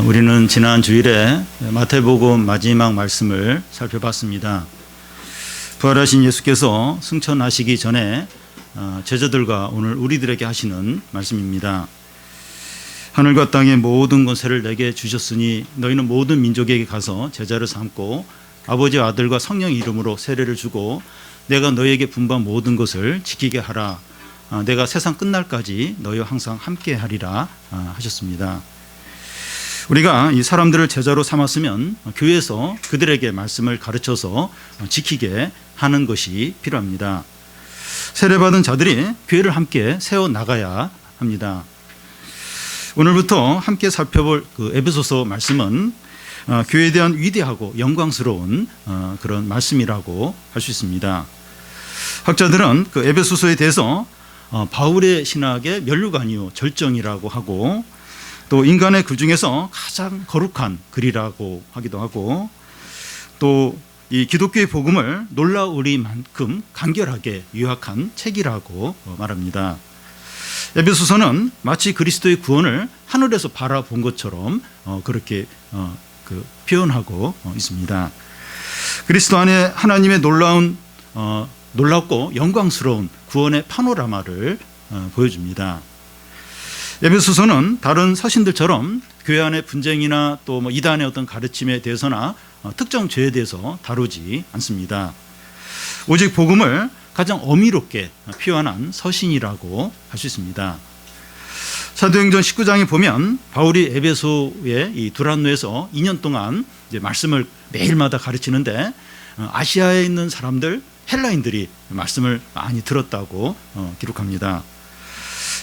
우리는 지난 주일에 마태복음 마지막 말씀을 살펴봤습니다. 부활하신 예수께서 승천하시기 전에 제자들과 오늘 우리들에게 하시는 말씀입니다. 하늘과 땅의 모든 권세를 내게 주셨으니 너희는 모든 민족에게 가서 제자를 삼고 아버지와 아들과 성령의 이름으로 세례를 주고 내가 너희에게 분부한 모든 것을 지키게 하라. 내가 세상 끝날까지 너희와 항상 함께 하리라 하셨습니다. 우리가 이 사람들을 제자로 삼았으면 교회에서 그들에게 말씀을 가르쳐서 지키게 하는 것이 필요합니다. 세례받은 자들이 교회를 함께 세워나가야 합니다. 오늘부터 함께 살펴볼 에베소서 말씀은 교회에 대한 위대하고 영광스러운 그런 말씀이라고 할 수 있습니다. 학자들은 에베소서에 대해서 바울의 신학의 면류관이요 절정이라고 하고, 또 인간의 그 중에서 가장 거룩한 글이라고 하기도 하고, 또 이 기독교의 복음을 놀라우리만큼 간결하게 요약한 책이라고 말합니다. 에베소서는 마치 그리스도의 구원을 하늘에서 바라본 것처럼 그렇게 표현하고 있습니다. 그리스도 안에 하나님의 놀랍고 영광스러운 구원의 파노라마를 보여줍니다. 에베소서는 다른 서신들처럼 교회 안의 분쟁이나 또 이단의 어떤 가르침에 대해서나 특정 죄에 대해서 다루지 않습니다. 오직 복음을 가장 어미롭게 표현한 서신이라고 할 수 있습니다. 사도행전 19장에 보면 바울이 에베소의 이 두란노에서 2년 동안 이제 말씀을 매일마다 가르치는데 아시아에 있는 사람들, 헬라인들이 말씀을 많이 들었다고 기록합니다.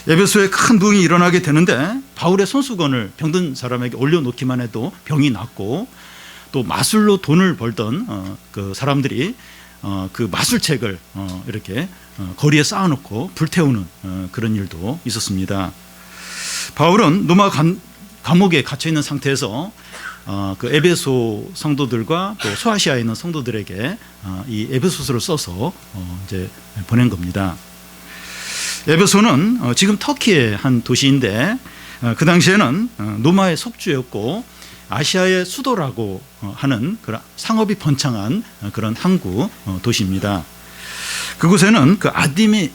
에베소에 큰 부흥이 일어나게 되는데 바울의 손수건을 병든 사람에게 올려놓기만 해도 병이 낫고, 또 마술로 돈을 벌던 그 사람들이 그 마술책을 이렇게 거리에 쌓아놓고 불태우는 그런 일도 있었습니다. 바울은 로마 감옥에 갇혀 있는 상태에서 그 에베소 성도들과 또 소아시아에 있는 성도들에게 이 에베소서를 써서 이제 보낸 겁니다. 에베소는 지금 터키의 한 도시인데 그 당시에는 로마의 속주였고 아시아의 수도라고 하는 그런 상업이 번창한 그런 항구 도시입니다. 그곳에는 그 아데미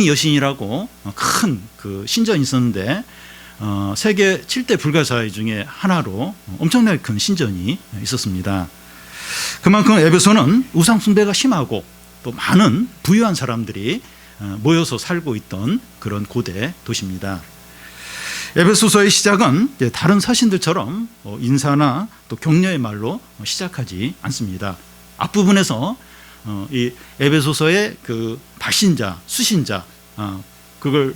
여신이라고 큰 그 신전이 있었는데 세계 7대 불가사의 중에 하나로 엄청나게 큰 신전이 있었습니다. 그만큼 에베소는 우상 숭배가 심하고 또 많은 부유한 사람들이 모여서 살고 있던 그런 고대 도시입니다. 에베소서의 시작은 다른 서신들처럼 인사나 또 격려의 말로 시작하지 않습니다. 앞부분에서 이 에베소서의 그 발신자, 수신자 그걸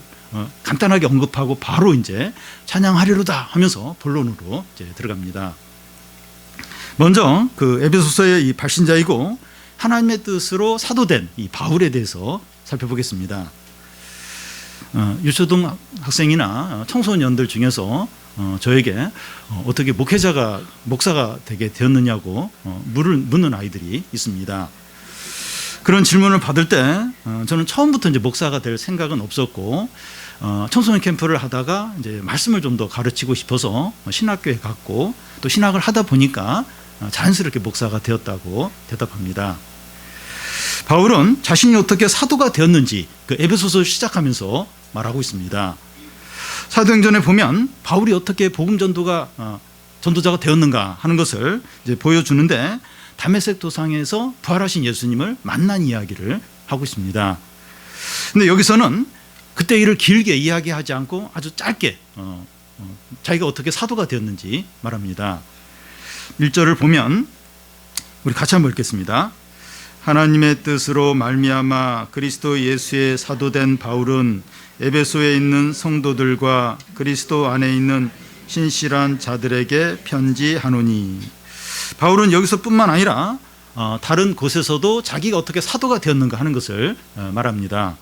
간단하게 언급하고 바로 이제 찬양하리로다 하면서 본론으로 이제 들어갑니다. 먼저 그 에베소서의 이 발신자이고 하나님의 뜻으로 사도된 이 바울에 대해서 살펴보겠습니다. 유초등 학생이나 청소년들 중에서 저에게 어떻게 목사가 되게 되었느냐고 묻는 아이들이 있습니다. 그런 질문을 받을 때 저는 처음부터 이제 목사가 될 생각은 없었고, 청소년 캠프를 하다가 이제 말씀을 좀 더 가르치고 싶어서 신학교에 갔고, 또 신학을 하다 보니까 자연스럽게 목사가 되었다고 대답합니다. 바울은 자신이 어떻게 사도가 되었는지 그 에베소서를 시작하면서 말하고 있습니다. 사도행전에 보면 바울이 어떻게 복음 전도자가 되었는가 하는 것을 이제 보여주는데, 다메섹 도상에서 부활하신 예수님을 만난 이야기를 하고 있습니다. 근데 여기서는 그때 일을 길게 이야기하지 않고 아주 짧게 자기가 어떻게 사도가 되었는지 말합니다. 1절을 보면 우리 같이 한번 읽겠습니다. 하나님의 뜻으로 말미암아 그리스도 예수의 사도된 바울은 에베소에 있는 성도들과 그리스도 안에 있는 신실한 자들에게 편지하노니. 바울은 여기서뿐만 아니라 다른 곳에서도 자기가 어떻게 사도가 되었는가 하는 것을 말합니다.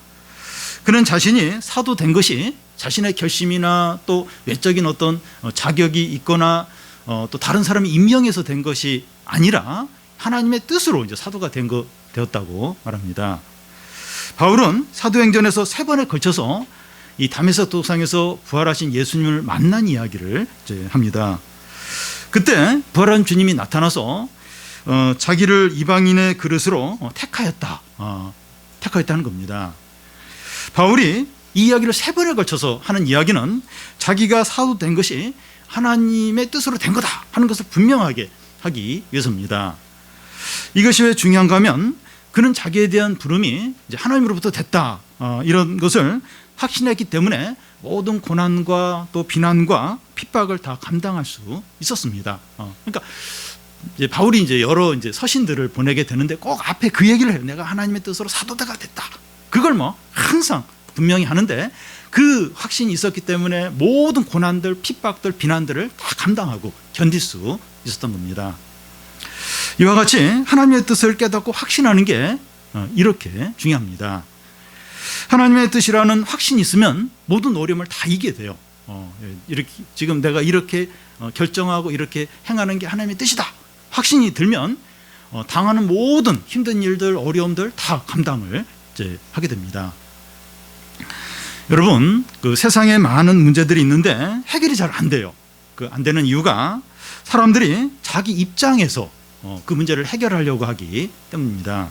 그는 자신이 사도된 것이 자신의 결심이나 또 외적인 어떤 자격이 있거나 또 다른 사람이 임명해서 된 것이 아니라 하나님의 뜻으로 이제 사도가 되었다고 말합니다. 바울은 사도행전에서 3번에 걸쳐서 이 다메섹 도상에서 부활하신 예수님을 만난 이야기를 이제 합니다. 그때 부활한 주님이 나타나서 자기를 이방인의 그릇으로 택하였다는 겁니다. 바울이 이 이야기를 3번에 걸쳐서 하는 이야기는 자기가 사도 된 것이 하나님의 뜻으로 된 거다 하는 것을 분명하게 하기 위해서입니다. 이것이 왜 중요한가 하면 그는 자기에 대한 부름이 이제 하나님으로부터 됐다 이런 것을 확신했기 때문에 모든 고난과 또 비난과 핍박을 다 감당할 수 있었습니다. 그러니까 이제 바울이 이제 여러 이제 서신들을 보내게 되는데 꼭 앞에 그 얘기를 해요. 내가 하나님의 뜻으로 사도가 됐다. 그걸 뭐 항상 분명히 하는데 그 확신이 있었기 때문에 모든 고난들, 핍박들, 비난들을 다 감당하고 견딜 수 있었던 겁니다. 이와 같이 하나님의 뜻을 깨닫고 확신하는 게 이렇게 중요합니다. 하나님의 뜻이라는 확신이 있으면 모든 어려움을 다 이기게 돼요. 이렇게 지금 내가 이렇게 결정하고 이렇게 행하는 게 하나님의 뜻이다. 확신이 들면 당하는 모든 힘든 일들, 어려움들 다 감당을 이제 하게 됩니다. 여러분, 그 세상에 많은 문제들이 있는데 해결이 잘 안 돼요. 그 안 되는 이유가 사람들이 자기 입장에서 그 문제를 해결하려고 하기 때문입니다.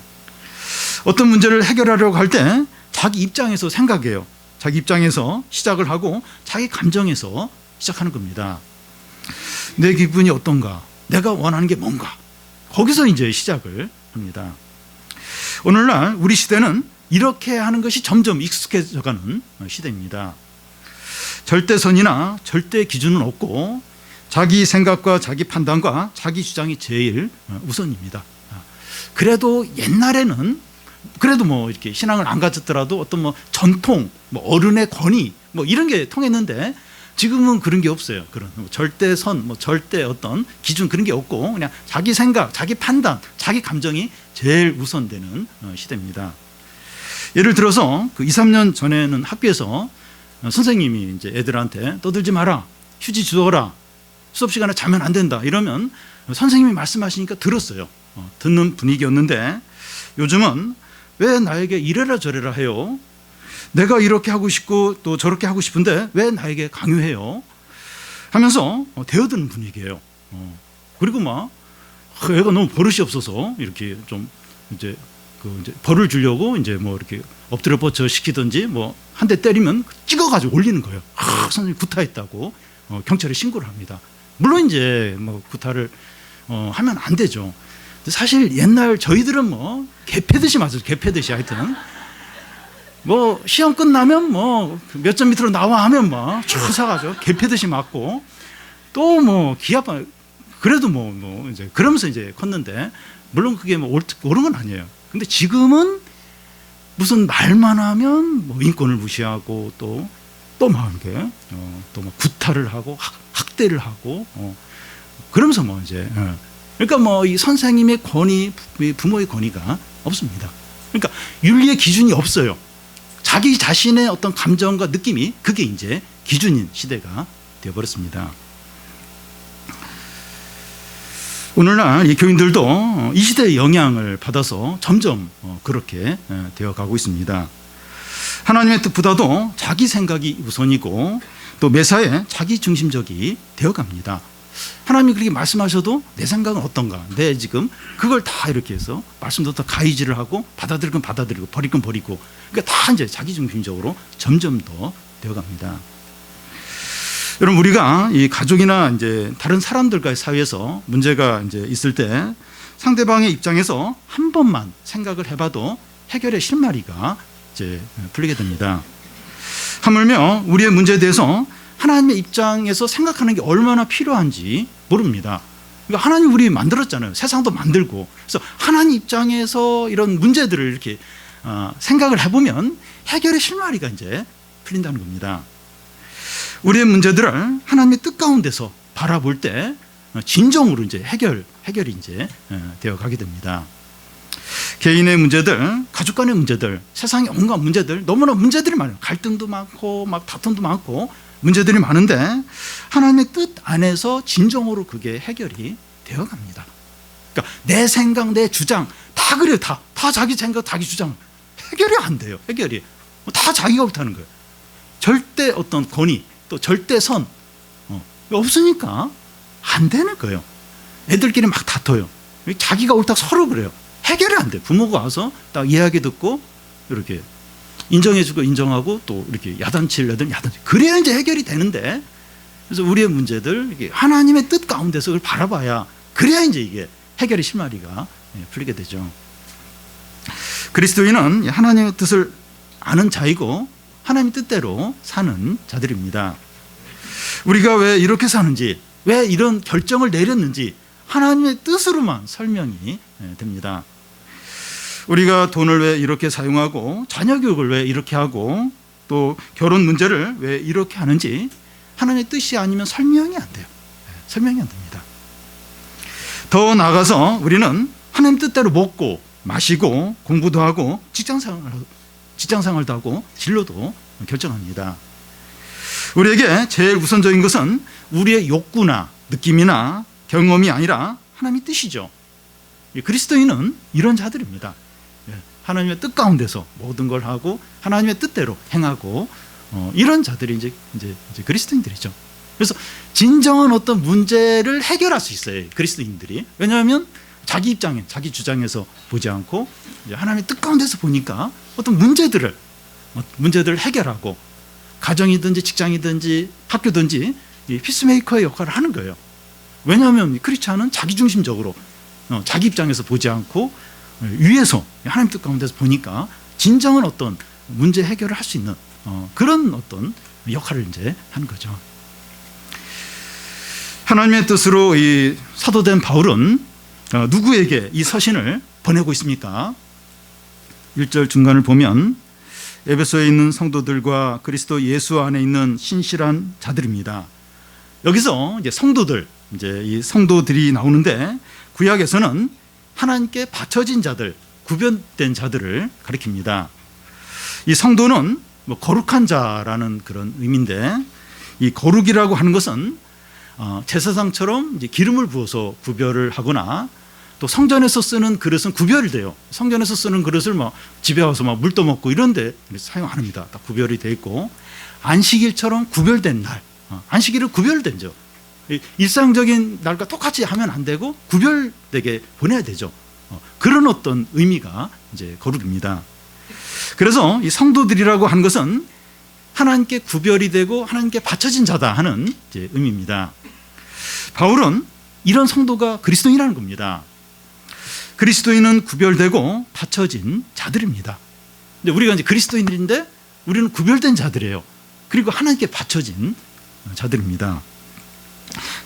어떤 문제를 해결하려고 할 때 자기 입장에서 생각해요. 자기 입장에서 시작을 하고 자기 감정에서 시작하는 겁니다. 내 기분이 어떤가? 내가 원하는 게 뭔가? 거기서 이제 시작을 합니다. 오늘날 우리 시대는 이렇게 하는 것이 점점 익숙해져가는 시대입니다. 절대선이나 절대 기준은 없고 자기 생각과 자기 판단과 자기 주장이 제일 우선입니다. 그래도 옛날에는 그래도 뭐 이렇게 신앙을 안 가졌더라도 어떤 뭐 전통, 뭐 어른의 권위 뭐 이런 게 통했는데 지금은 그런 게 없어요. 그런 절대선, 뭐 절대 어떤 기준 그런 게 없고 그냥 자기 생각, 자기 판단, 자기 감정이 제일 우선되는 시대입니다. 예를 들어서 그 2, 3년 전에는 학교에서 선생님이 이제 애들한테 떠들지 마라, 휴지 주워라, 수업 시간에 자면 안 된다 이러면 선생님이 말씀하시니까 들었어요. 듣는 분위기였는데 요즘은 왜 나에게 이래라 저래라 해요? 내가 이렇게 하고 싶고 또 저렇게 하고 싶은데 왜 나에게 강요해요? 하면서 대어드는 분위기예요. 그리고 막 애가 너무 버릇이 없어서 이렇게 좀 이제 이제 벌을 주려고 이제 뭐 이렇게 엎드려 뻗쳐 시키든지 뭐 한 대 때리면 찍어가지고 올리는 거예요. 선생님 구타했다고 경찰에 신고를 합니다. 물론 이제 뭐 구타를 하면 안 되죠. 사실 옛날 저희들은 뭐 개 패듯이 맞았죠. 개 패듯이 하여튼 뭐 시험 끝나면 뭐 몇 점 밑으로 나와 하면 막 추사가죠. 개 패듯이 맞고 또 뭐 기아빠 그래도 뭐 이제 그러면서 이제 컸는데 물론 그게 뭐 옳은 건 아니에요. 근데 지금은 무슨 말만 하면 뭐 인권을 무시하고 또 막 이렇게 또 막 구타를 하고 학대를 하고 그러면서 뭐 이제 그러니까 뭐 이 선생님의 권위, 부모의 권위가 없습니다. 그러니까 윤리의 기준이 없어요. 자기 자신의 어떤 감정과 느낌이 그게 이제 기준인 시대가 되어버렸습니다. 오늘날 이 교인들도 이 시대의 영향을 받아서 점점 그렇게 되어가고 있습니다. 하나님의 뜻보다도 자기 생각이 우선이고 또 매사에 자기 중심적이 되어갑니다. 하나님이 그렇게 말씀하셔도 내 생각은 어떤가? 내 지금 그걸 다 이렇게 해서 말씀도 다 가이지를 하고 받아들일 건 받아들이고 버릴 건 버리고 그러니까 다 이제 자기 중심적으로 점점 더 되어갑니다. 여러분 우리가 이 가족이나 이제 다른 사람들과의 사이에서 문제가 이제 있을 때 상대방의 입장에서 한 번만 생각을 해봐도 해결의 실마리가 이제 풀리게 됩니다. 하물며 우리의 문제에 대해서 하나님의 입장에서 생각하는 게 얼마나 필요한지 모릅니다. 그러니까 하나님 우리 만들었잖아요. 세상도 만들고. 그래서 하나님 입장에서 이런 문제들을 이렇게 생각을 해보면 해결의 실마리가 이제 풀린다는 겁니다. 우리의 문제들을 하나님의 뜻 가운데서 바라볼 때 진정으로 이제 해결이 이제 되어 가게 됩니다. 개인의 문제들, 가족 간의 문제들, 세상의 온갖 문제들, 너무나 문제들이 많아요. 갈등도 많고, 막 다툼도 많고, 문제들이 많은데, 하나님의 뜻 안에서 진정으로 그게 해결이 되어 갑니다. 그러니까 내 생각, 내 주장, 다 그래요. 다 자기 생각, 자기 주장. 해결이 안 돼요. 해결이. 다 자기가 못하는 거예요. 절대 어떤 권위, 또 절대 선, 없으니까 안 되는 거예요. 애들끼리 막 다퉈요. 자기가 옳다고 서로 그래요. 해결이 안 돼. 부모가 와서 딱 이야기 듣고 이렇게 인정해주고 인정하고 또 이렇게 야단칠 애들 야단칠. 그래야 이제 해결이 되는데, 그래서 우리의 문제들 이게 하나님의 뜻 가운데서 그걸 바라봐야, 그래야 이제 이게 해결의 실마리가 풀리게 되죠. 그리스도인은 하나님의 뜻을 아는 자이고 하나님의 뜻대로 사는 자들입니다. 우리가 왜 이렇게 사는지, 왜 이런 결정을 내렸는지 하나님의 뜻으로만 설명이 됩니다. 우리가 돈을 왜 이렇게 사용하고 자녀 교육을 왜 이렇게 하고 또 결혼 문제를 왜 이렇게 하는지 하나님의 뜻이 아니면 설명이 안 돼요. 설명이 안 됩니다. 더 나아가서 우리는 하나님 뜻대로 먹고 마시고 공부도 하고 직장생활도 하고 진로도 결정합니다. 우리에게 제일 우선적인 것은 우리의 욕구나 느낌이나 경험이 아니라 하나님의 뜻이죠. 그리스도인은 이런 자들입니다. 하나님의 뜻 가운데서 모든 걸 하고 하나님의 뜻대로 행하고 이런 자들이 이제 그리스도인들이죠. 그래서 진정한 어떤 문제를 해결할 수 있어요, 그리스도인들이. 왜냐하면 자기 입장에, 자기 주장에서 보지 않고 하나님의 뜻 가운데서 보니까 어떤 문제들을 해결하고 가정이든지 직장이든지 학교든지 피스메이커의 역할을 하는 거예요. 왜냐하면 크리스찬은 자기중심적으로 자기 입장에서 보지 않고 위에서 하나님 뜻 가운데서 보니까 진정한 어떤 문제 해결을 할 수 있는 그런 어떤 역할을 이제 하는 거죠. 하나님의 뜻으로 이 사도된 바울은 누구에게 이 서신을 보내고 있습니까? 1절 중간을 보면 에베소에 있는 성도들과 그리스도 예수 안에 있는 신실한 자들입니다. 여기서 이제 성도들, 이제 이 성도들이 나오는데 구약에서는 하나님께 바쳐진 자들, 구별된 자들을 가리킵니다. 이 성도는 뭐 거룩한 자라는 그런 의미인데, 이 거룩이라고 하는 것은 제사상처럼 이제 기름을 부어서 구별을 하거나 또 성전에서 쓰는 그릇은 구별이 돼요. 성전에서 쓰는 그릇을 막 집에 와서 막 물 떠먹고 이런데 사용 안 합니다. 딱 구별이 돼 있고, 안식일처럼 구별된 날, 안식일은 구별된죠. 일상적인 날과 똑같이 하면 안 되고 구별되게 보내야 되죠. 그런 어떤 의미가 이제 거룩입니다. 그래서 이 성도들이라고 한 것은 하나님께 구별이 되고 하나님께 바쳐진 자다 하는 이제 의미입니다. 바울은 이런 성도가 그리스도인이라는 겁니다. 그리스도인은 구별되고 바쳐진 자들입니다. 근데 우리가 이제 그리스도인들인데 우리는 구별된 자들이에요. 그리고 하나님께 바쳐진 자들입니다.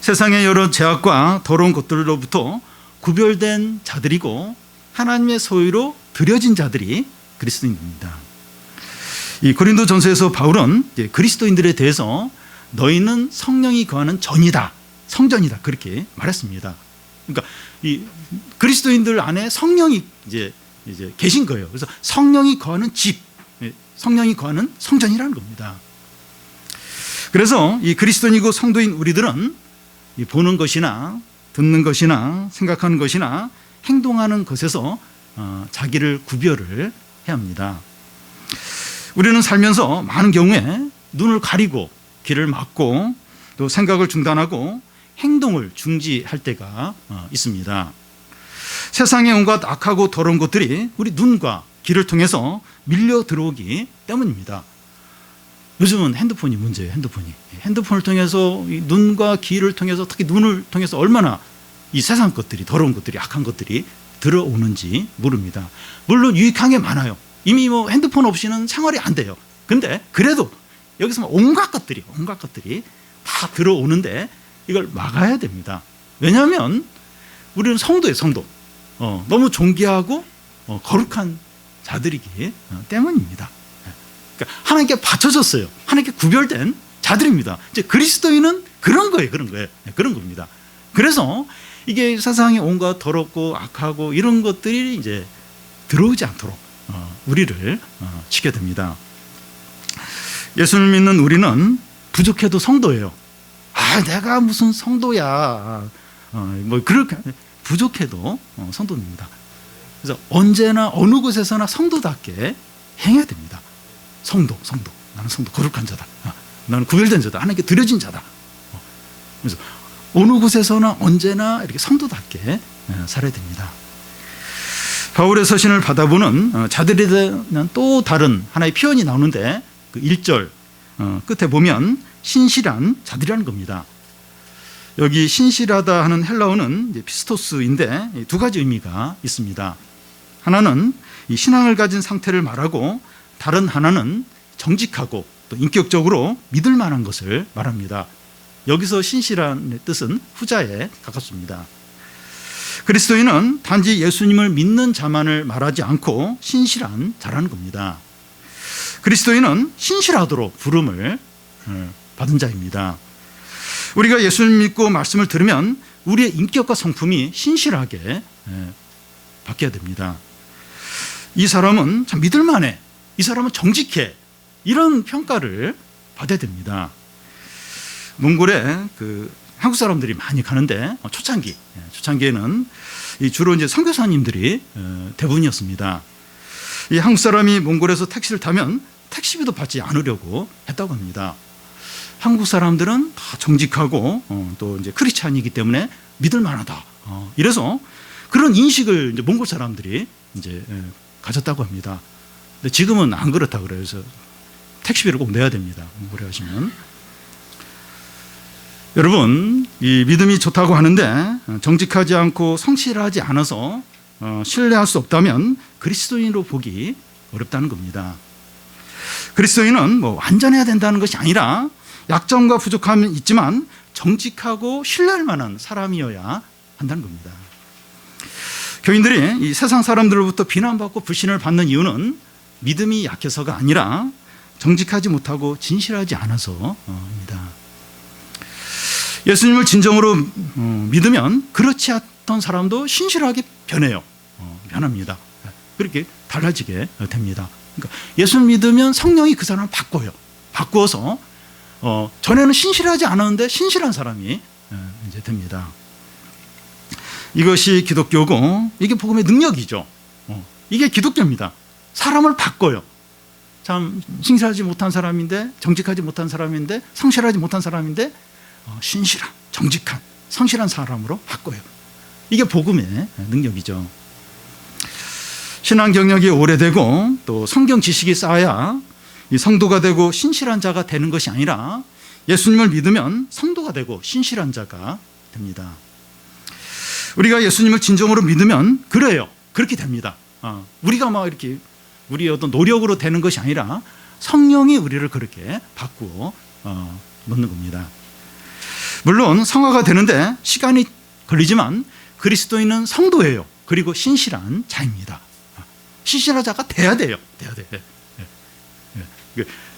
세상의 여러 죄악과 더러운 것들로부터 구별된 자들이고 하나님의 소유로 드려진 자들이 그리스도인입니다. 이 고린도전서에서 바울은 그리스도인들에 대해서 너희는 성령이 거하는 전이다, 성전이다, 그렇게 말했습니다. 그러니까 이 그리스도인들 안에 성령이 이제 계신 거예요. 그래서 성령이 거하는 집, 성령이 거하는 성전이라는 겁니다. 그래서 이 그리스도인이고 성도인 우리들은 이 보는 것이나 듣는 것이나 생각하는 것이나 행동하는 것에서 자기를 구별을 해야 합니다. 우리는 살면서 많은 경우에 눈을 가리고 귀를 막고 또 생각을 중단하고 행동을 중지할 때가 있습니다. 세상의 온갖 악하고 더러운 것들이 우리 눈과 귀를 통해서 밀려 들어오기 때문입니다. 요즘은 핸드폰이 문제예요. 핸드폰을 통해서 이 눈과 귀를 통해서, 특히 눈을 통해서 얼마나 이 세상 것들이, 더러운 것들이, 악한 것들이 들어오는지 모릅니다. 물론 유익한 게 많아요. 이미 뭐 핸드폰 없이는 생활이 안 돼요. 근데 그래도 여기서 온갖 것들이 다 들어오는데 이걸 막아야 됩니다. 왜냐하면 우리는 성도예요, 성도. 너무 존귀하고 거룩한 자들이기 때문입니다. 그러니까 하나님께 바쳐졌어요. 하나님께 구별된 자들입니다. 이제 그리스도인은 그런 거예요. 그런 겁니다. 그래서 이게 세상에 온갖 더럽고 악하고 이런 것들이 이제 들어오지 않도록 우리를 지켜야 됩니다. 예수를 믿는 우리는 부족해도 성도예요. 내가 무슨 성도야. 뭐 그렇게 부족해도 성도입니다. 그래서 언제나 어느 곳에서나 성도답게 행해야 됩니다. 성도. 나는 성도, 거룩한 자다. 나는 구별된 자다. 하나님께 드려진 자다. 그래서 어느 곳에서나 언제나 이렇게 성도답게 살아야 됩니다. 바울의 서신을 받아보는 자들에 대한 또 다른 하나의 표현이 나오는데 그 1절 끝에 보면 신실한 자들이라는 겁니다. 여기 신실하다 하는 헬라어는 피스토스인데 두 가지 의미가 있습니다. 하나는 이 신앙을 가진 상태를 말하고 다른 하나는 정직하고 또 인격적으로 믿을 만한 것을 말합니다. 여기서 신실한의 뜻은 후자에 가깝습니다. 그리스도인은 단지 예수님을 믿는 자만을 말하지 않고 신실한 자라는 겁니다. 그리스도인은 신실하도록 부름을 받은 자입니다. 우리가 예수님 믿고 말씀을 들으면 우리의 인격과 성품이 신실하게 바뀌어야 됩니다. 이 사람은 참 믿을만해, 이 사람은 정직해, 이런 평가를 받아야 됩니다. 몽골에 한국 사람들이 많이 가는데 초창기에는 주로 이제 선교사님들이 대부분이었습니다. 이 한국 사람이 몽골에서 택시를 타면 택시비도 받지 않으려고 했다고 합니다. 한국 사람들은 다 정직하고 또 이제 크리스찬이기 때문에 믿을 만하다. 이래서 그런 인식을 이제 몽골 사람들이 이제 가졌다고 합니다. 근데 지금은 안 그렇다 그래서 택시비를 꼭 내야 됩니다. 몽골에 가시면. 여러분, 이 믿음이 좋다고 하는데 정직하지 않고 성실하지 않아서 신뢰할 수 없다면 그리스도인으로 보기 어렵다는 겁니다. 그리스도인은 완전해야 된다는 것이 아니라 약점과 부족함이 있지만 정직하고 신뢰할 만한 사람이어야 한다는 겁니다. 교인들이 이 세상 사람들로부터 비난받고 불신을 받는 이유는 믿음이 약해서가 아니라 정직하지 못하고 진실하지 않아서입니다. 예수님을 진정으로 믿으면 그렇지 않던 사람도 신실하게 변합니다. 그렇게 달라지게 됩니다. 그러니까 예수를 믿으면 성령이 그 사람을 바꾸어서 전에는 신실하지 않았는데 신실한 사람이 이제 됩니다. 이것이 기독교고 이게 복음의 능력이죠. 이게 기독교입니다. 사람을 바꿔요. 참 신실하지 못한 사람인데, 정직하지 못한 사람인데, 성실하지 못한 사람인데 신실한, 정직한, 성실한 사람으로 바꿔요. 이게 복음의 능력이죠. 신앙 경력이 오래되고 또 성경 지식이 쌓아야 이 성도가 되고 신실한 자가 되는 것이 아니라 예수님을 믿으면 성도가 되고 신실한 자가 됩니다. 우리가 예수님을 진정으로 믿으면 그렇게 됩니다. 우리가 막 이렇게 우리의 어떤 노력으로 되는 것이 아니라 성령이 우리를 그렇게 바꾸어 놓는 겁니다. 물론 성화가 되는데 시간이 걸리지만 그리스도인은 성도예요. 그리고 신실한 자입니다. 신실한 자가 돼야 돼요.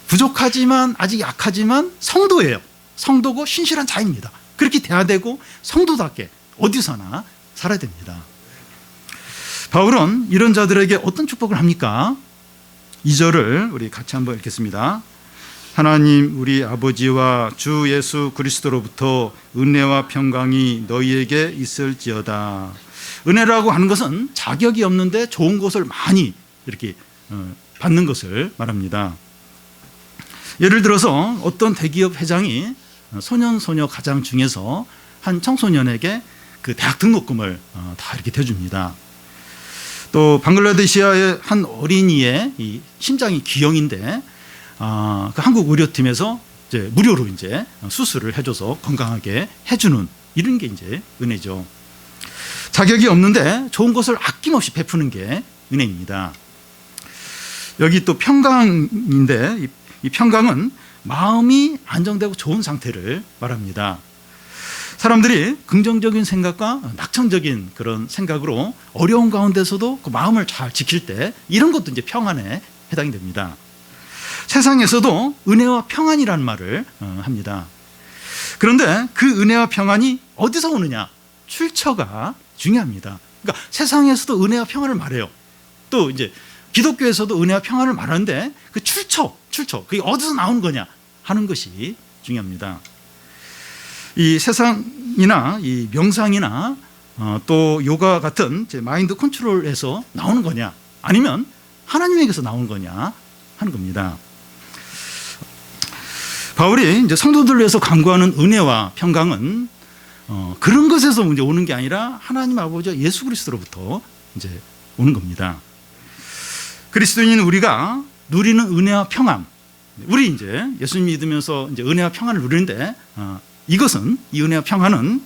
부족하지만 아직 약하지만 성도예요. 성도고 신실한 자입니다. 그렇게 돼야 되고 성도답게 어디서나 살아야 됩니다. 바울은 이런 자들에게 어떤 축복을 합니까? 2절을 우리 같이 한번 읽겠습니다. 하나님 우리 아버지와 주 예수 그리스도로부터 은혜와 평강이 너희에게 있을지어다. 은혜라고 하는 것은 자격이 없는데 좋은 것을 많이 이렇게 받는 것을 말합니다. 예를 들어서 어떤 대기업 회장이 소년소녀 가장 중에서 한 청소년에게 그 대학 등록금을 다 이렇게 대줍니다. 또 방글라데시아의 한 어린이의 이 심장이 기형인데 그 한국 의료팀에서 이제 무료로 이제 수술을 해줘서 건강하게 해주는 이런 게 이제 은혜죠. 자격이 없는데 좋은 것을 아낌없이 베푸는 게 은혜입니다. 여기 또 평강인데 이 평강은 마음이 안정되고 좋은 상태를 말합니다. 사람들이 긍정적인 생각과 낙천적인 그런 생각으로 어려운 가운데서도 그 마음을 잘 지킬 때 이런 것도 이제 평안에 해당이 됩니다. 세상에서도 은혜와 평안이라는 말을 합니다. 그런데 그 은혜와 평안이 어디서 오느냐? 출처가 중요합니다. 그러니까 세상에서도 은혜와 평안을 말해요. 또 이제 기독교에서도 은혜와 평안을 말하는데 그 출처, 그게 어디서 나오는 거냐 하는 것이 중요합니다. 이 세상이나 이 명상이나 또 요가 같은 마인드 컨트롤에서 나오는 거냐 아니면 하나님에게서 나오는 거냐 하는 겁니다. 바울이 이제 성도들을 위해서 강구하는 은혜와 평강은 그런 것에서 이제 오는 게 아니라 하나님 아버지와 예수 그리스도로부터 이제 오는 겁니다. 그리스도인인 우리가 누리는 은혜와 평안, 우리 이제 예수님 믿으면서 이제 은혜와 평안을 누리는데 이 은혜와 평안은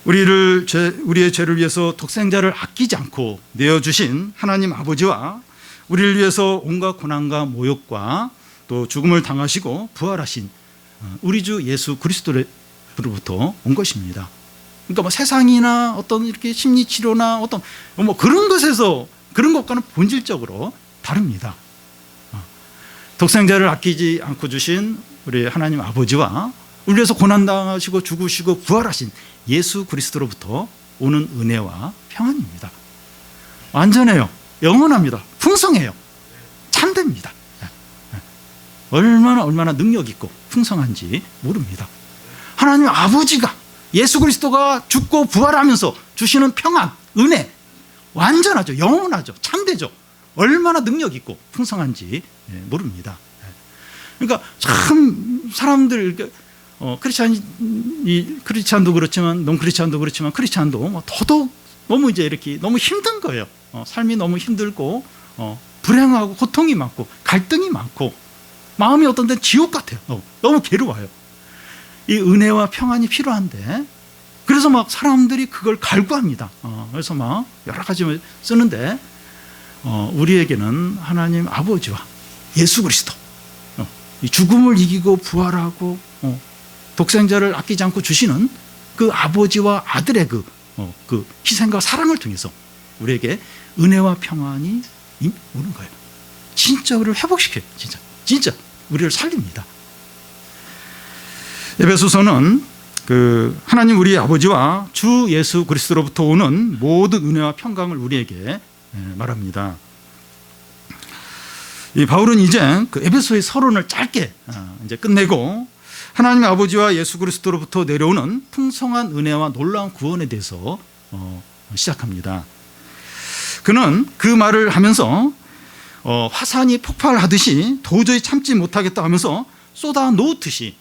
우리의 죄를 위해서 독생자를 아끼지 않고 내어주신 하나님 아버지와 우리를 위해서 온갖 고난과 모욕과 또 죽음을 당하시고 부활하신 우리 주 예수 그리스도로부터 온 것입니다. 그러니까 뭐 세상이나 어떤 이렇게 심리 치료나 어떤 뭐 그런 것에서 그런 것과는 본질적으로 다릅니다. 독생자를 아끼지 않고 주신 우리 하나님 아버지와 우리 위해서 고난당하시고 죽으시고 부활하신 예수 그리스도로부터 오는 은혜와 평안입니다. 완전해요. 영원합니다. 풍성해요. 참됩니다. 얼마나 능력 있고 풍성한지 모릅니다. 하나님 아버지가 예수 그리스도가 죽고 부활하면서 주시는 평안, 은혜 완전하죠. 영원하죠. 참되죠. 얼마나 능력 있고 풍성한지 모릅니다. 그러니까 참 사람들 크리스찬도 그렇지만 논크리스찬도 그렇지만 크리스찬도 더더욱 너무 이제 이렇게 너무 힘든 거예요. 삶이 너무 힘들고 불행하고 고통이 많고 갈등이 많고 마음이 어떤 데는 지옥 같아요. 너무 괴로워요. 이 은혜와 평안이 필요한데 그래서 막 사람들이 그걸 갈구합니다. 그래서 막 여러 가지 쓰는데 우리에게는 하나님 아버지와 예수 그리스도 이 죽음을 이기고 부활하고 독생자를 아끼지 않고 주시는 그 아버지와 아들의 그 희생과 사랑을 통해서 우리에게 은혜와 평안이 오는 거예요. 진짜 우리를 회복시켜요. 진짜 우리를 살립니다. 에베소서는 하나님 우리 아버지와 주 예수 그리스도로부터 오는 모든 은혜와 평강을 우리에게 말합니다. 이 바울은 이제 에베소의 서론을 짧게 이제 끝내고 하나님 아버지와 예수 그리스도로부터 내려오는 풍성한 은혜와 놀라운 구원에 대해서 시작합니다. 그는 그 말을 하면서 화산이 폭발하듯이 도저히 참지 못하겠다 하면서 쏟아 놓듯이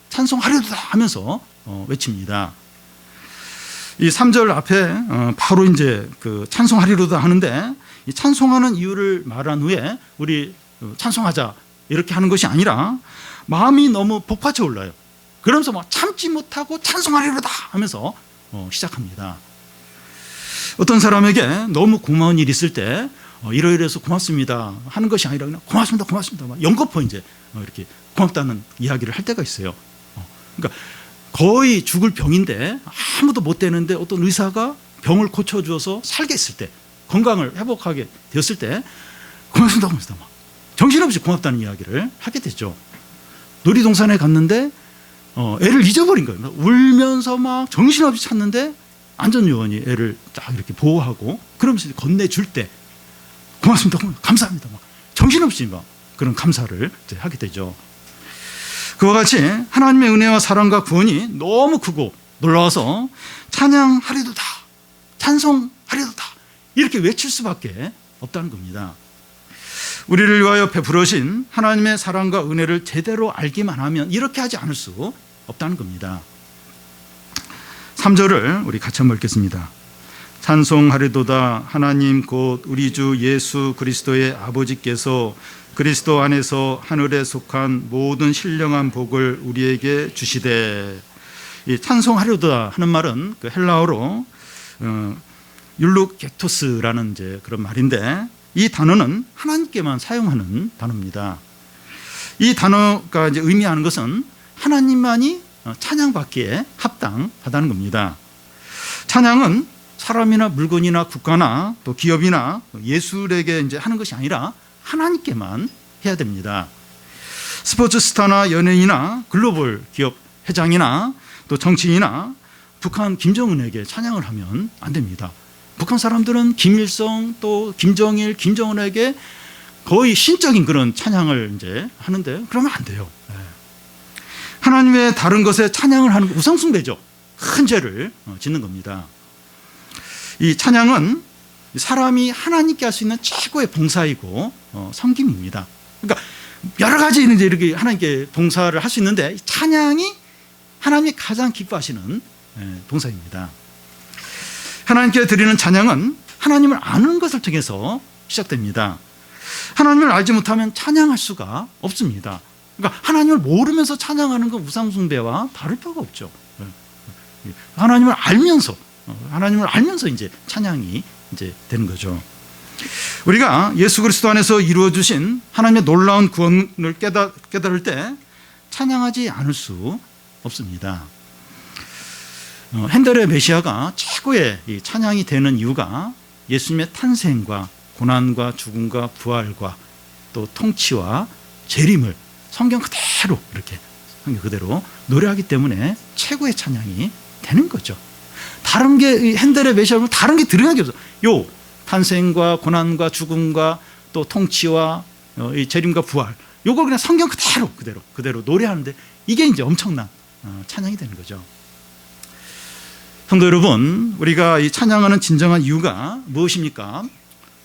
찬송하려다 하면서 외칩니다. 이 3절 앞에 바로 이제 찬송하리로다 하는데 이 찬송하는 이유를 말한 후에 우리 찬송하자 이렇게 하는 것이 아니라 마음이 너무 복받쳐 올라요. 그러면서 막 참지 못하고 찬송하리로다 하면서 시작합니다. 어떤 사람에게 너무 고마운 일이 있을 때 이러이러해서 고맙습니다 하는 것이 아니라 그냥 고맙습니다 막 연거푸 이제 이렇게 고맙다는 이야기를 할 때가 있어요. 그러니까 거의 죽을 병인데 아무도 못 되는데 어떤 의사가 병을 고쳐주어서 살게 했을 때 건강을 회복하게 되었을 때 고맙습니다 막 정신없이 고맙다는 이야기를 하게 되죠. 놀이동산에 갔는데 애를 잊어버린 거예요. 울면서 막 정신없이 찾는데 안전요원이 애를 딱 이렇게 보호하고 그러면서 건네줄 때 고맙습니다 감사합니다 막 정신없이 막 그런 감사를 하게 되죠. 그와 같이 하나님의 은혜와 사랑과 구원이 너무 크고 놀라워서 찬양하리도다 찬송하리도다 이렇게 외칠 수밖에 없다는 겁니다. 우리를 위하여 베풀으신 하나님의 사랑과 은혜를 제대로 알기만 하면 이렇게 하지 않을 수 없다는 겁니다. 3절을 우리 같이 한번 읽겠습니다. 찬송하리도다 하나님 곧 우리 주 예수 그리스도의 아버지께서 그리스도 안에서 하늘에 속한 모든 신령한 복을 우리에게 주시되. 이 찬송하리도다 하는 말은 헬라어로 율루게토스라는 이제 그런 말인데 이 단어는 하나님께만 사용하는 단어입니다. 이 단어가 이제 의미하는 것은 하나님만이 찬양받기에 합당하다는 겁니다. 찬양은 사람이나 물건이나 국가나 또 기업이나 예술에게 이제 하는 것이 아니라 하나님께만 해야 됩니다. 스포츠 스타나 연예인이나 글로벌 기업 회장이나 또 정치인이나 북한 김정은에게 찬양을 하면 안 됩니다. 북한 사람들은 김일성 또 김정일, 김정은에게 거의 신적인 그런 찬양을 이제 하는데 그러면 안 돼요. 하나님의 다른 것에 찬양을 하는 우상숭배죠. 큰 죄를 짓는 겁니다. 이 찬양은 사람이 하나님께 할 수 있는 최고의 봉사이고 섬김입니다. 그러니까 여러 가지 이제 이렇게 하나님께 봉사를 할 수 있는데 찬양이 하나님이 가장 기뻐하시는 동사입니다. 하나님께 드리는 찬양은 하나님을 아는 것을 통해서 시작됩니다. 하나님을 알지 못하면 찬양할 수가 없습니다. 그러니까 하나님을 모르면서 찬양하는 건 우상숭배와 다를 바가 없죠. 하나님을 알면서 이제 찬양이 이제 되는 거죠. 우리가 예수 그리스도 안에서 이루어 주신 하나님의 놀라운 구원을 깨달을 때 찬양하지 않을 수 없습니다. 핸델의 메시아가 최고의 찬양이 되는 이유가 예수님의 탄생과 고난과 죽음과 부활과 또 통치와 재림을 성경 그대로 이렇게 성경 그대로 노래하기 때문에 최고의 찬양이 되는 거죠. 다른 게 핸델의 메시아는 다른 게 들어간 게 없어. 요 탄생과 고난과 죽음과 또 통치와 이 재림과 부활 요걸 그냥 성경 그대로 노래하는데 이게 이제 엄청난 찬양이 되는 거죠. 성도 여러분, 우리가 이 찬양하는 진정한 이유가 무엇입니까?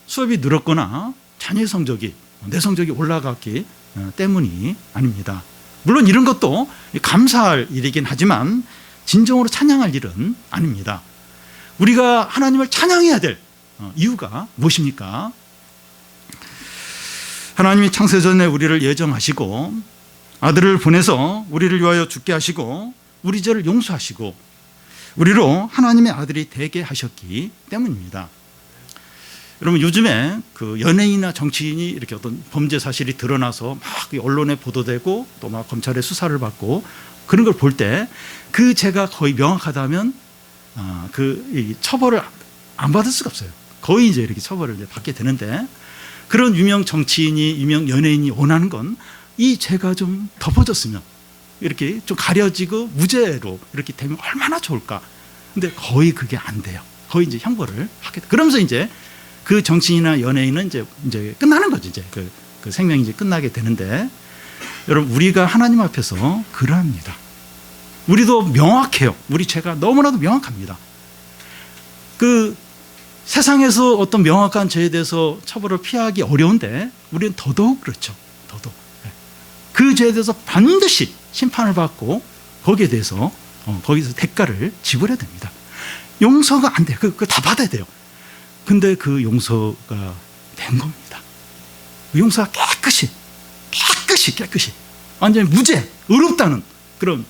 수업이 늘었거나 자녀의 성적이 내 성적이 올라갔기 때문이 아닙니다. 물론 이런 것도 감사할 일이긴 하지만 진정으로 찬양할 일은 아닙니다. 우리가 하나님을 찬양해야 될 이유가 무엇입니까? 하나님이 창세전에 우리를 예정하시고 아들을 보내서 우리를 위하여 죽게 하시고 우리 죄를 용서하시고 우리로 하나님의 아들이 되게 하셨기 때문입니다. 여러분, 요즘에 그 연예인이나 정치인이 이렇게 어떤 범죄 사실이 드러나서 막 언론에 보도되고 또 막 검찰의 수사를 받고 그런 걸 볼 때 그 죄가 거의 명확하다면 그 처벌을 안 받을 수가 없어요. 거의 이제 이렇게 처벌을 이제 받게 되는데, 그런 유명 정치인이 유명 연예인이 원하는 건 이 죄가 좀 덮어졌으면 이렇게 좀 가려지고 무죄로 이렇게 되면 얼마나 좋을까. 근데 거의 그게 안 돼요. 거의 이제 형벌을 하게 돼. 그러면서 이제 그 정치인이나 연예인은 이제 끝나는 거죠. 이제 그 생명이 이제 끝나게 되는데, 여러분, 우리가 하나님 앞에서 그러합니다. 우리도 명확해요. 우리 죄가 너무나도 명확합니다. 그 세상에서 어떤 명확한 죄에 대해서 처벌을 피하기 어려운데 우리는 더더욱 그렇죠. 더더욱. 그 죄에 대해서 반드시 심판을 받고 거기에 대해서 거기서 대가를 지불해야 됩니다. 용서가 안 돼요. 그거 다 받아야 돼요. 근데 그 용서가 된 겁니다. 그 용서가 깨끗이 완전히 무죄, 의롭다는 그런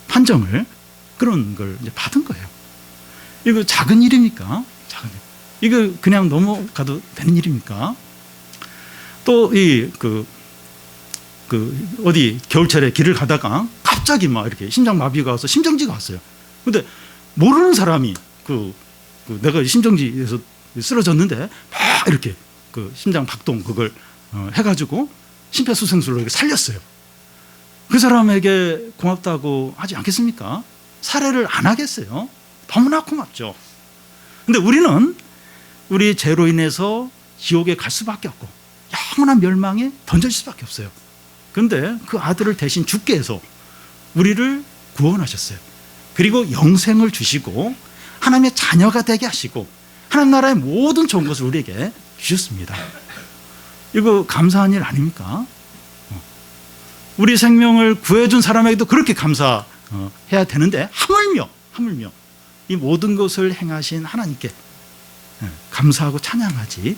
판정을, 그런 걸 이제 받은 거예요. 이거 작은 일입니까? 작은 일. 이거 그냥 넘어가도 되는 일입니까? 또 어디 겨울철에 길을 가다가 갑자기 막 이렇게 심장마비가 와서 심정지가 왔어요. 근데 모르는 사람이 내가 심정지에서 쓰러졌는데 막 이렇게 그 심장 박동 그걸 해가지고 심폐소생술로 이렇게 살렸어요. 그 사람에게 고맙다고 하지 않겠습니까? 살해를 안 하겠어요? 너무나 고맙죠. 근데 우리는 우리 죄로 인해서 지옥에 갈 수밖에 없고 영원한 멸망에 던질 수밖에 없어요. 그런데 그 아들을 대신 죽게 해서 우리를 구원하셨어요. 그리고 영생을 주시고 하나님의 자녀가 되게 하시고 하나님 나라의 모든 좋은 것을 우리에게 주셨습니다. 이거 감사한 일 아닙니까? 우리 생명을 구해준 사람에게도 그렇게 감사해야 되는데 하물며 이 모든 것을 행하신 하나님께 감사하고 찬양하지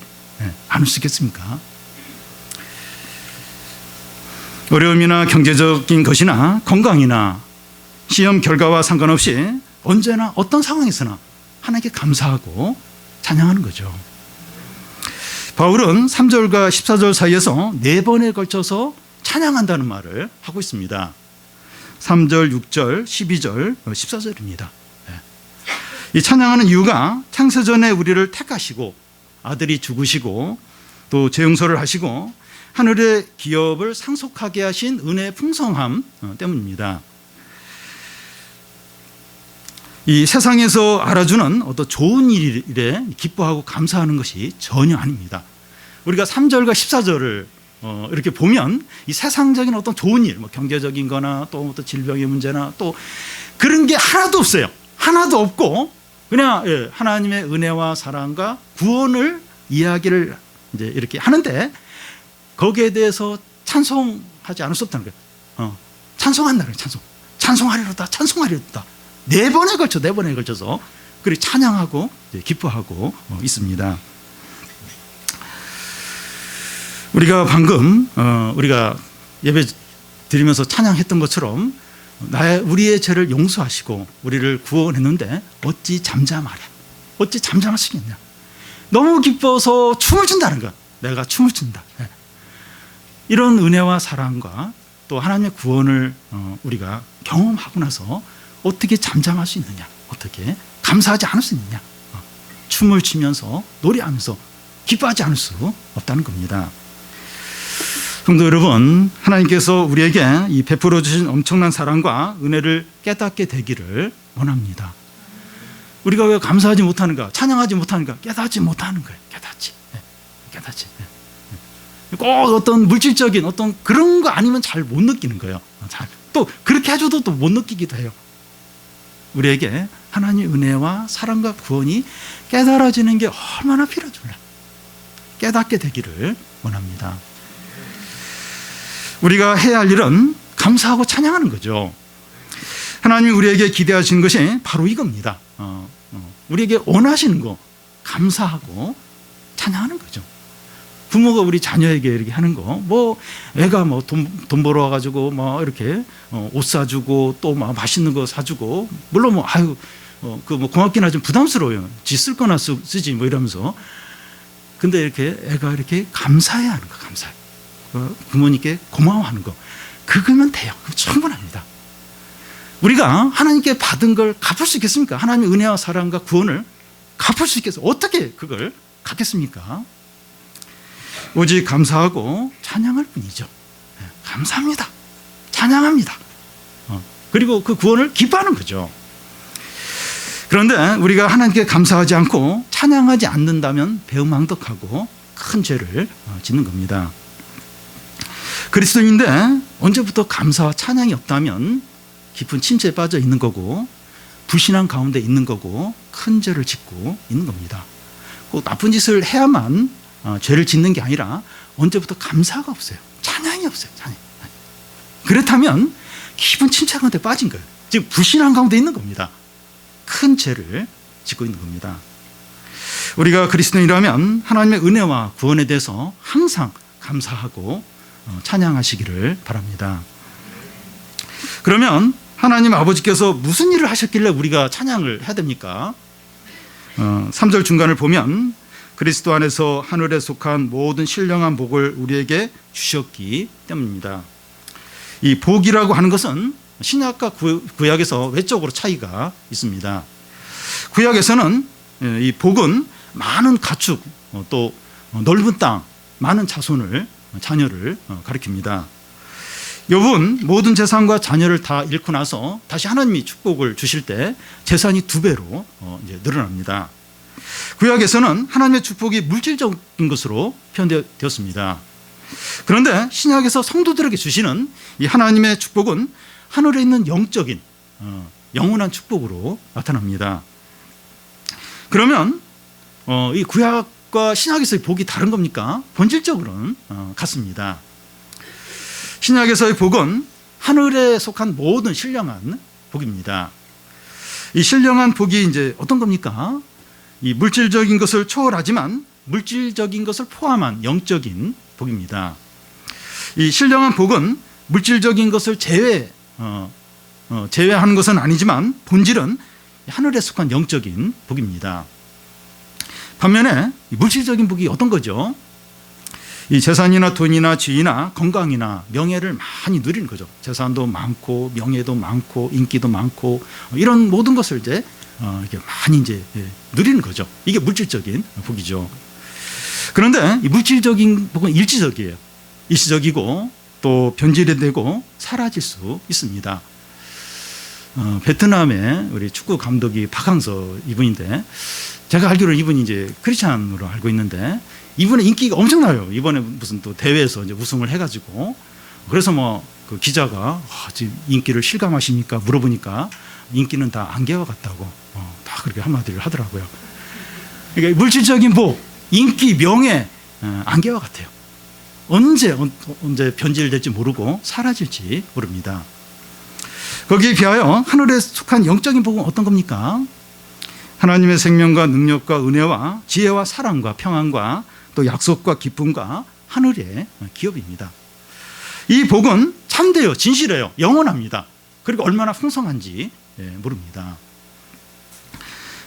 않을 수 있겠습니까? 어려움이나 경제적인 것이나 건강이나 시험 결과와 상관없이 언제나 어떤 상황에서나 하나님께 감사하고 찬양하는 거죠. 바울은 3절과 14절 사이에서 4번에 걸쳐서 찬양한다는 말을 하고 있습니다. 3절, 6절, 12절, 14절입니다. 이 찬양하는 이유가 창세전에 우리를 택하시고 아들이 죽으시고 또 재용서를 하시고 하늘의 기업을 상속하게 하신 은혜의 풍성함 때문입니다. 이 세상에서 알아주는 어떤 좋은 일에 기뻐하고 감사하는 것이 전혀 아닙니다. 우리가 3절과 14절을 이렇게 보면 이 세상적인 어떤 좋은 일, 뭐 경제적인 거나 또 어떤 질병의 문제나 또 그런 게 하나도 없어요. 하나도 없고 그냥 하나님의 은혜와 사랑과 구원을 이야기를 이제 이렇게 하는데 거기에 대해서 찬송하지 않을 수 없다는 거예요. 찬송한다는 찬송하리로다, 찬송하리로다. 네 번에 걸쳐서 그리 찬양하고 기뻐하고 있습니다. 우리가 방금 우리가 예배 드리면서 찬양했던 것처럼 우리의 죄를 용서하시고 우리를 구원했는데 어찌 잠잠하랴, 어찌 잠잠하시겠냐. 너무 기뻐서 춤을 춘다는 거야. 내가 춤을 춘다. 이런 은혜와 사랑과 또 하나님의 구원을 우리가 경험하고 나서 어떻게 잠잠할 수 있느냐, 어떻게 감사하지 않을 수 있느냐. 춤을 추면서 노래하면서 기뻐하지 않을 수 없다는 겁니다. 성도 여러분, 하나님께서 우리에게 이 베풀어 주신 엄청난 사랑과 은혜를 깨닫게 되기를 원합니다. 우리가 왜 감사하지 못하는가, 찬양하지 못하는가? 깨닫지 못하는 거예요. 깨닫지. 꼭 어떤 물질적인 어떤 그런 거 아니면 잘 못 느끼는 거예요. 또 그렇게 해줘도 또 못 느끼기도 해요. 우리에게 하나님의 은혜와 사랑과 구원이 깨달아지는 게 얼마나 필요한지 몰라요. 깨닫게 되기를 원합니다. 우리가 해야 할 일은 감사하고 찬양하는 거죠. 하나님이 우리에게 기대하시는 것이 바로 이겁니다. 우리에게 원하시는 거 감사하고 찬양하는 거죠. 부모가 우리 자녀에게 이렇게 하는 거, 뭐 애가 뭐 돈 벌어 와가지고 뭐 이렇게 옷 사주고 또 막 맛있는 거 사주고, 물론 뭐 그 뭐 고맙긴 하지만 부담스러워요. 지 쓸 거나 쓰지 뭐 이러면서. 근데 이렇게 애가 이렇게 감사해야 하는 거, 감사해. 부모님께 고마워하는 거, 그거면 돼요. 그거 충분합니다. 우리가 하나님께 받은 걸 갚을 수 있겠습니까? 하나님의 은혜와 사랑과 구원을 갚을 수 있겠어요? 어떻게 그걸 갚겠습니까? 오직 감사하고 찬양할 뿐이죠. 감사합니다. 찬양합니다. 그리고 그 구원을 기뻐하는 거죠. 그런데 우리가 하나님께 감사하지 않고 찬양하지 않는다면 배은망덕하고 큰 죄를 짓는 겁니다. 그리스도인인데 언제부터 감사와 찬양이 없다면 깊은 침체에 빠져 있는 거고, 불신앙 가운데 있는 거고, 큰 죄를 짓고 있는 겁니다. 꼭 나쁜 짓을 해야만 죄를 짓는 게 아니라 언제부터 감사가 없어요. 찬양이 없어요. 찬양. 그렇다면 깊은 침체 가운데 빠진 거예요. 즉 불신앙 가운데 있는 겁니다. 큰 죄를 짓고 있는 겁니다. 우리가 그리스도인이라면 하나님의 은혜와 구원에 대해서 항상 감사하고 찬양하시기를 바랍니다. 그러면 하나님 아버지께서 무슨 일을 하셨길래 우리가 찬양을 해야 됩니까? 3절 중간을 보면 그리스도 안에서 하늘에 속한 모든 신령한 복을 우리에게 주셨기 때문입니다. 이 복이라고 하는 것은 신약과 구약에서 외적으로 차이가 있습니다. 구약에서는 이 복은 많은 가축, 또 넓은 땅, 많은 자손을, 자녀를 가리킵니다. 욥은 모든 재산과 자녀를 다 잃고 나서 다시 하나님이 축복을 주실 때 재산이 2배로 이제 늘어납니다. 구약에서는 하나님의 축복이 물질적인 것으로 표현되었습니다. 그런데 신약에서 성도들에게 주시는 이 하나님의 축복은 하늘에 있는 영적인 영원한 축복으로 나타납니다. 그러면 이 구약과 신약에서의 복이 다른 겁니까? 본질적으로는 같습니다. 신약에서의 복은 하늘에 속한 모든 신령한 복입니다. 이 신령한 복이 이제 어떤 겁니까? 이 물질적인 것을 초월하지만 물질적인 것을 포함한 영적인 복입니다. 이 신령한 복은 물질적인 것을 제외하는 것은 아니지만 본질은 하늘에 속한 영적인 복입니다. 반면에 물질적인 복이 어떤 거죠? 이 재산이나 돈이나 지위나 건강이나 명예를 많이 누리는 거죠. 재산도 많고 명예도 많고 인기도 많고 이런 모든 것을 이제 이렇게 많이 이제 누리는 거죠. 이게 물질적인 복이죠. 그런데 이 물질적인 복은 일시적이에요. 일시적이고 또 변질되고 사라질 수 있습니다. 베트남의 우리 축구 감독이 박항서 이분인데, 제가 알기로 이분이 이제 크리스찬으로 알고 있는데 이분의 인기가 엄청나요. 이번에 무슨 또 대회에서 이제 우승을 해가지고, 그래서 뭐 그 기자가 지금 인기를 실감하십니까 물어보니까 인기는 다 안개와 같다고 다 그렇게 한마디를 하더라고요. 그러니까 물질적인 복, 인기, 명예, 안개와 같아요. 언제 변질될지 모르고 사라질지 모릅니다. 거기에 비하여 하늘에 속한 영적인 복은 어떤 겁니까? 하나님의 생명과 능력과 은혜와 지혜와 사랑과 평안과 또 약속과 기쁨과 하늘의 기업입니다. 이 복은 참돼요, 진실해요, 영원합니다. 그리고 얼마나 풍성한지 모릅니다.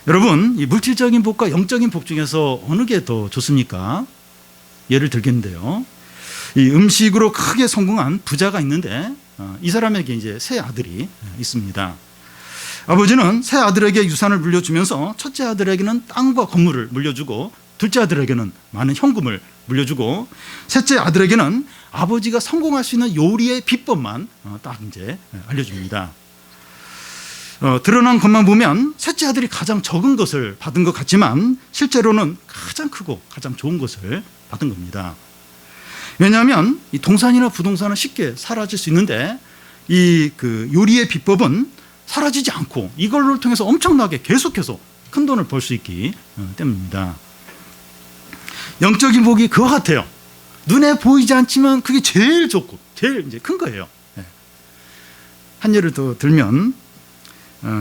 여러분, 이 물질적인 복과 영적인 복 중에서 어느 게 더 좋습니까? 예를 들겠는데요. 이 음식으로 크게 성공한 부자가 있는데 이 사람에게 이제 세 아들이 있습니다. 아버지는 세 아들에게 유산을 물려주면서 첫째 아들에게는 땅과 건물을 물려주고 둘째 아들에게는 많은 현금을 물려주고 셋째 아들에게는 아버지가 성공할 수 있는 요리의 비법만 딱 이제 알려줍니다. 드러난 것만 보면 셋째 아들이 가장 적은 것을 받은 것 같지만 실제로는 가장 크고 가장 좋은 것을 받은 겁니다. 왜냐하면 이 동산이나 부동산은 쉽게 사라질 수 있는데 이 그 요리의 비법은 사라지지 않고 이걸로 통해서 엄청나게 계속해서 큰 돈을 벌 수 있기 때문입니다. 영적인 복이 그와 같아요. 눈에 보이지 않지만 그게 제일 좋고 제일 이제 큰 거예요. 한 예를 더 들면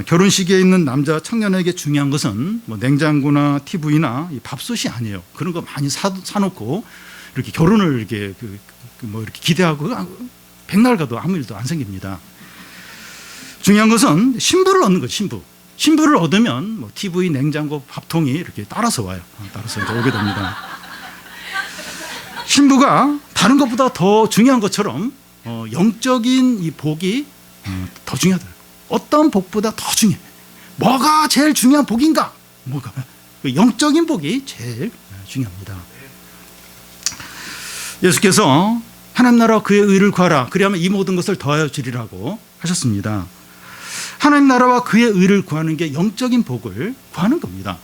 결혼식에 있는 남자 청년에게 중요한 것은 뭐 냉장고나 TV나 밥솥이 아니에요. 그런 거 많이 사놓고 이렇게 결혼을 이렇게 뭐 이렇게 기대하고 백날 가도 아무 일도 안 생깁니다. 중요한 것은 신부를 얻는 거죠. 신부를 얻으면 뭐 TV, 냉장고, 밥통이 이렇게 따라서 와요. 따라서 이제 오게 됩니다. 신부가 다른 것보다 더 중요한 것처럼 영적인 이 복이 더 중요하다. 어떤 복보다 더 중요해. 뭐가 제일 중요한 복인가? 뭐가? 영적인 복이 제일 중요합니다. 예수께서 하나님 나라와 그의 의를 구하라. 그리하면 이 모든 것을 더하여 주리라고 하셨습니다. 하나님 나라와 그의 의를 구하는 게 영적인 복을 구하는 겁니다.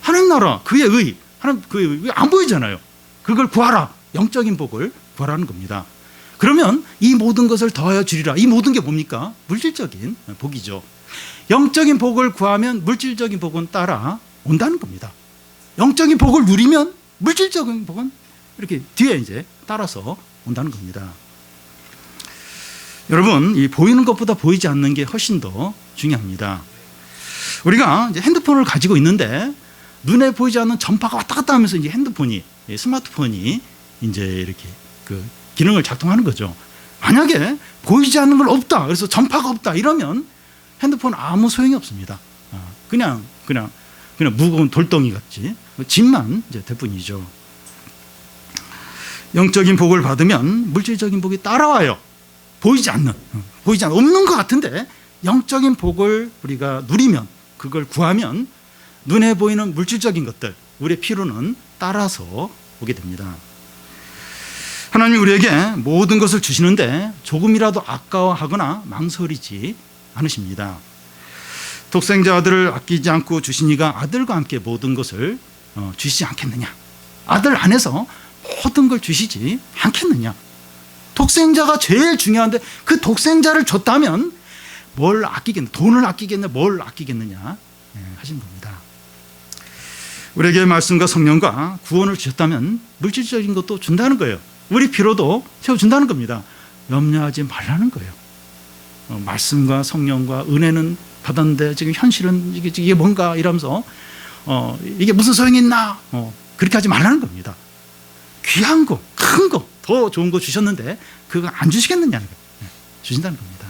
하나님 나라, 그의 의, 하나님 그의 의 안 보이잖아요. 그걸 구하라. 영적인 복을 구하라는 겁니다. 그러면 이 모든 것을 더하여 주리라. 이 모든 게 뭡니까? 물질적인 복이죠. 영적인 복을 구하면 물질적인 복은 따라온다는 겁니다. 영적인 복을 누리면 물질적인 복은 이렇게 뒤에 이제 따라서 온다는 겁니다. 여러분, 이 보이는 것보다 보이지 않는 게 훨씬 더 중요합니다. 우리가 이제 핸드폰을 가지고 있는데 눈에 보이지 않는 전파가 왔다 갔다 하면서 이제 핸드폰이, 스마트폰이 이제 이렇게 그 기능을 작동하는 거죠. 만약에 보이지 않는 걸 없다, 그래서 전파가 없다 이러면 핸드폰 아무 소용이 없습니다. 그냥 무거운 돌덩이 같지, 짐만 이제 될 뿐이죠. 영적인 복을 받으면 물질적인 복이 따라와요. 보이지 않는, 없는 것 같은데 영적인 복을 우리가 누리면, 그걸 구하면 눈에 보이는 물질적인 것들, 우리의 필요는 따라서 오게 됩니다. 하나님이 우리에게 모든 것을 주시는데 조금이라도 아까워하거나 망설이지 않으십니다. 독생자 아들을 아끼지 않고 주시니가 아들과 함께 모든 것을 주시지 않겠느냐. 아들 안에서 모든 걸 주시지 않겠느냐. 독생자가 제일 중요한데 그 독생자를 줬다면 뭘 아끼겠느냐, 돈을 아끼겠느냐, 뭘 아끼겠느냐 하신 겁니다. 우리에게 말씀과 성령과 구원을 주셨다면 물질적인 것도 준다는 거예요. 우리 필요도 채워준다는 겁니다. 염려하지 말라는 거예요. 말씀과 성령과 은혜는 받았는데 지금 현실은 이게 뭔가 이러면서 이게 무슨 소용이 있나, 그렇게 하지 말라는 겁니다. 귀한 거, 큰 거, 더 좋은 거 주셨는데 그거 안 주시겠느냐는 거예요. 주신다는 겁니다.